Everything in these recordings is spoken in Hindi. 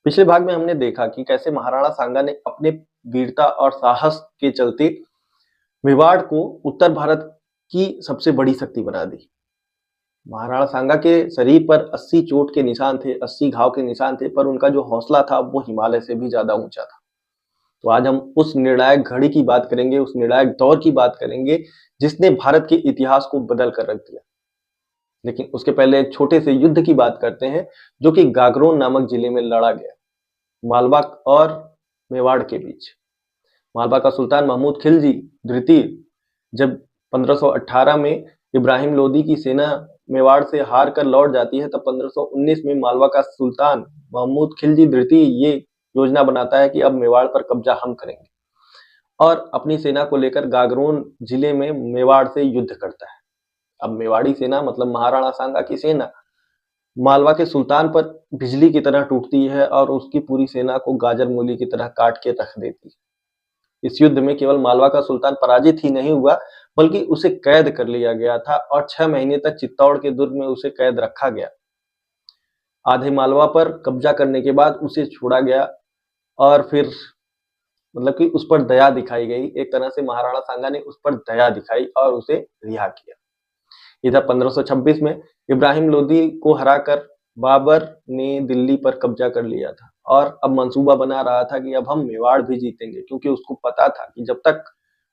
पिछले भाग में हमने देखा कि कैसे महाराणा सांगा ने अपने वीरता और साहस के चलते मेवाड़ को उत्तर भारत की सबसे बड़ी शक्ति बना दी। महाराणा सांगा के शरीर पर 80 चोट के निशान थे, 80 घाव के निशान थे, पर उनका जो हौसला था वो हिमालय से भी ज्यादा ऊंचा था। तो आज हम उस निर्णायक घड़ी की बात करेंगे, उस निर्णायक दौर की बात करेंगे जिसने भारत के इतिहास को बदल कर रख दिया। लेकिन उसके पहले एक छोटे से युद्ध की बात करते हैं जो कि गागरोन नामक जिले में लड़ा गया, मालवा और मेवाड़ के बीच। मालवा का सुल्तान महमूद खिलजी द्वितीय जब 1518 में इब्राहिम लोदी की सेना मेवाड़ से हार कर लौट जाती है, तब 1519 में मालवा का सुल्तान महमूद खिलजी द्वितीय ये योजना बनाता है कि अब मेवाड़ पर कब्जा हम करेंगे और अपनी सेना को लेकर गागरोन जिले में मेवाड़ से युद्ध करता है। अब मेवाड़ी सेना मतलब महाराणा सांगा की सेना मालवा के सुल्तान पर बिजली की तरह टूटती है और उसकी पूरी सेना को गाजर मूली की तरह काट के रख देती है। इस युद्ध में केवल मालवा का सुल्तान पराजित ही नहीं हुआ, बल्कि उसे कैद कर लिया गया था और 6 महीने तक चित्तौड़ के दुर्ग में उसे कैद रखा गया। आधे मालवा पर कब्जा करने के बाद उसे छोड़ा गया और फिर मतलब कि उस पर दया दिखाई गई। एक तरह से महाराणा सांगा ने उस पर दया दिखाई और उसे रिहा किया। इधर 1526 में इब्राहिम लोदी को हराकर बाबर ने दिल्ली पर कब्जा कर लिया था और अब मंसूबा बना रहा था कि अब हम मेवाड़ भी जीतेंगे, क्योंकि उसको पता था कि जब तक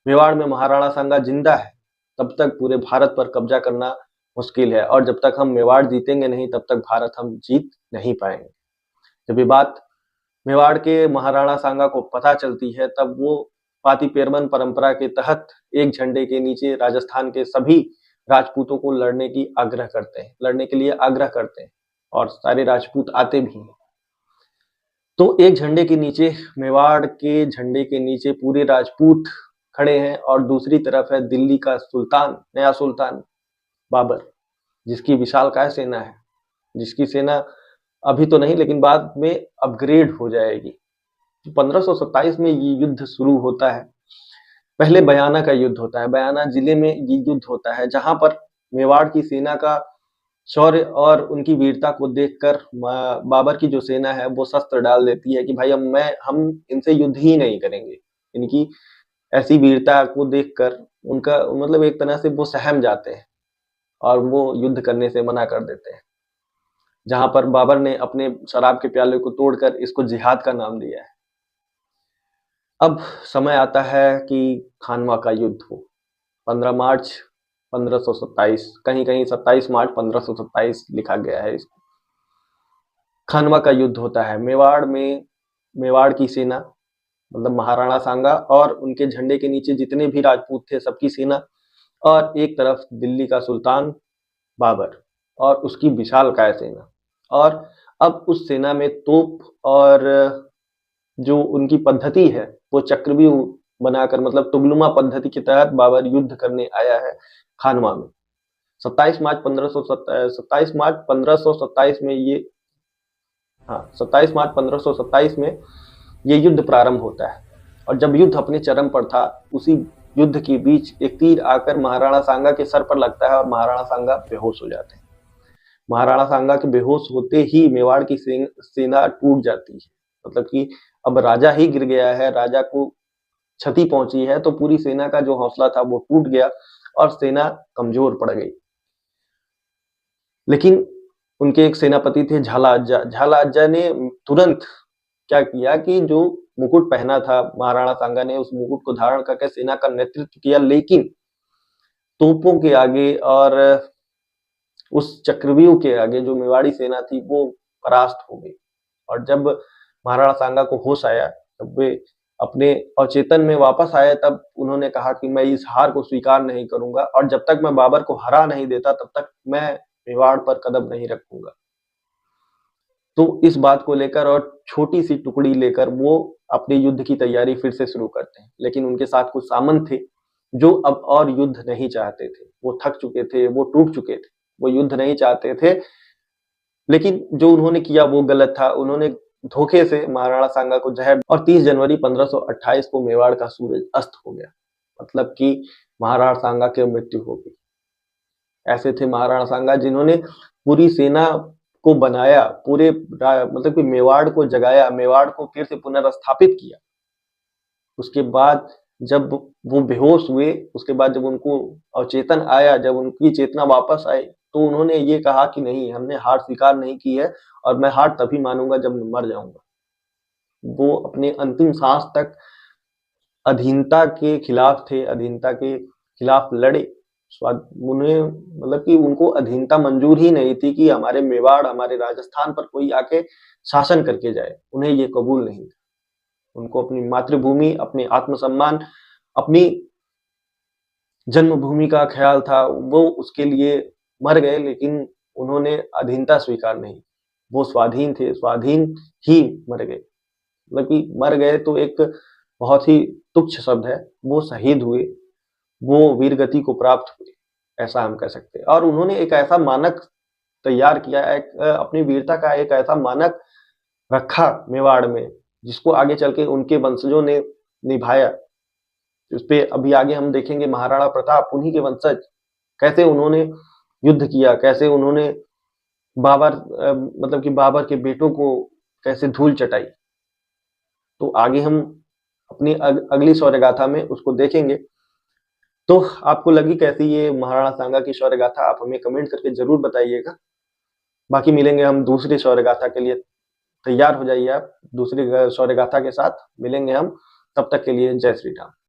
मेवाड़ में महाराणा सांगा जिंदा है तब तक पूरे भारत पर कब्जा करना मुश्किल है और जब तक हम मेवाड़ जीतेंगे नहीं तब तक भारत हम जीत नहीं पाएंगे। जब ये बात मेवाड़ के महाराणा सांगा को पता चलती है तब वो पाती पेरमन परंपरा के तहत एक झंडे के नीचे राजस्थान के सभी राजपूतों को लड़ने के लिए आग्रह करते हैं और सारे राजपूत आते भी हैं। तो एक झंडे के नीचे, मेवाड़ के झंडे के नीचे पूरे राजपूत खड़े हैं और दूसरी तरफ है दिल्ली का सुल्तान, नया सुल्तान बाबर, जिसकी विशालकाय सेना है, जिसकी सेना अभी तो नहीं लेकिन बाद में अपग्रेड हो जाएगी। 1527 में ये युद्ध शुरू होता है। पहले बयाना का युद्ध होता है, बयाना जिले में ये युद्ध होता है जहां पर मेवाड़ की सेना का शौर्य और उनकी वीरता को देखकर बाबर की जो सेना है वो शस्त्र डाल देती है कि भाई हम इनसे युद्ध ही नहीं करेंगे। इनकी ऐसी वीरता को देखकर उनका मतलब एक तरह से वो सहम जाते हैं और वो युद्ध करने से मना कर देते हैं, जहां पर बाबर ने अपने शराब के प्याले को तोड़कर इसको जिहाद का नाम दिया है। अब समय आता है कि खानवा का युद्ध हो। 15 मार्च 1527, कहीं कहीं 27 मार्च 1527 लिखा गया है इसको। खानवा का युद्ध होता है। मेवाड़ की सेना मतलब महाराणा सांगा और उनके झंडे के नीचे जितने भी राजपूत थे सबकी सेना, और एक तरफ दिल्ली का सुल्तान बाबर और उसकी विशालकाय सेना। और अब उस सेना में तोप और जो उनकी पद्धति है वो चक्रव्यूह बनाकर मतलब तुगलुमा पद्धति के तहत बाबर युद्ध करने आया है खानवा में। 27 मार्च 1527 में ये 27 मार्च 1527 में ये युद्ध प्रारंभ होता है। और जब युद्ध अपने चरम पर था, उसी युद्ध के बीच एक तीर आकर महाराणा सांगा के सर पर लगता है और महाराणा सांगा बेहोश हो जाते हैं। महाराणा सांगा के बेहोश होते ही मेवाड़ की सेना टूट जाती है, मतलब कि अब राजा ही गिर गया है, राजा को क्षति पहुंची है, तो पूरी सेना का जो हौसला था वो टूट गया और सेना कमजोर पड़ गई। लेकिन उनके एक सेनापति थे झाला अज्जा ने तुरंत क्या किया कि जो मुकुट पहना था महाराणा सांगा ने, उस मुकुट को धारण करके सेना का नेतृत्व किया, लेकिन तोपों के आगे और उस चक्रव्यूह के आगे जो मेवाड़ी सेना थी वो परास्त हो गई। और जब महाराणा सांगा को होश आया, तब वे अपने अवचेतन में वापस आए, तब उन्होंने कहा कि मैं इस हार को स्वीकार नहीं करूंगा और जब तक मैं बाबर को हरा नहीं देता तब तक मैं मेवाड़ पर कदम नहीं रखूंगा। तो इस बात को लेकर और छोटी सी टुकड़ी लेकर वो अपने युद्ध की तैयारी फिर से शुरू करते हैं। लेकिन उनके साथ कुछ सामंत थे जो अब और युद्ध नहीं चाहते थे, वो थक चुके थे, वो टूट चुके थे, वो युद्ध नहीं चाहते थे। लेकिन जो उन्होंने किया वो गलत था। उन्होंने धोखे से महाराणा सांगा को जहर, और 30 जनवरी 1528 को मेवाड़ का सूरज अस्त हो गया, मतलब कि महाराणा सांगा की मृत्यु हो गई। ऐसे थे महाराणा सांगा जिन्होंने पूरी सेना को बनाया, पूरे मतलब कि मेवाड़ को जगाया, मेवाड़ को फिर से पुनर्स्थापित किया। उसके बाद जब वो बेहोश हुए, उसके बाद जब उनको अवचेतन आया, जब उनकी चेतना वापस आई, तो उन्होंने ये कहा कि नहीं, हमने हार स्वीकार नहीं की है और मैं हार तभी मानूंगा जब मैं मर जाऊंगा। वो अपने अंतिम सांस तक अधीनता के खिलाफ थे, अधीनता के खिलाफ लड़े। उन्हें मतलब कि उनको अधीनता मंजूर ही नहीं थी कि हमारे मेवाड़, हमारे राजस्थान पर कोई आके शासन करके जाए। उन्हें ये कबूल नहीं था। उनको अपनी मातृभूमि, अपने आत्मसम्मान, अपनी जन्मभूमि का ख्याल था। वो उसके लिए मर गए, लेकिन उन्होंने अधीनता स्वीकार नहीं। वो स्वाधीन थे, स्वाधीन ही मर गए। मतलब कि मर गए तो एक बहुत ही तुच्छ शब्द है। वो शहीद हुए, वो वीरगति को प्राप्त हुए, ऐसा हम कह सकते हैं। और उन्होंने एक ऐसा मानक तैयार किया, अपनी वीरता का एक ऐसा मानक रखा मेवाड़ में, जिसको आगे चल के उनके वंशजों ने निभाया। उसपे अभी आगे हम देखेंगे महाराणा प्रताप, उन्हीं के वंशज, कैसे उन्होंने युद्ध किया, कैसे उन्होंने मतलब कि बाबर के बेटों को कैसे धूल चटाई। तो आगे हम अपनी अगली शौर्य गाथा में उसको देखेंगे। तो आपको लगी कैसी ये महाराणा सांगा की शौर्य गाथा, आप हमें कमेंट करके जरूर बताइएगा। बाकी मिलेंगे हम दूसरी शौर्य गाथा के लिए। तैयार हो जाइए आप, दूसरी शौर्य गाथा के साथ मिलेंगे हम। तब तक के लिए जय श्री राम।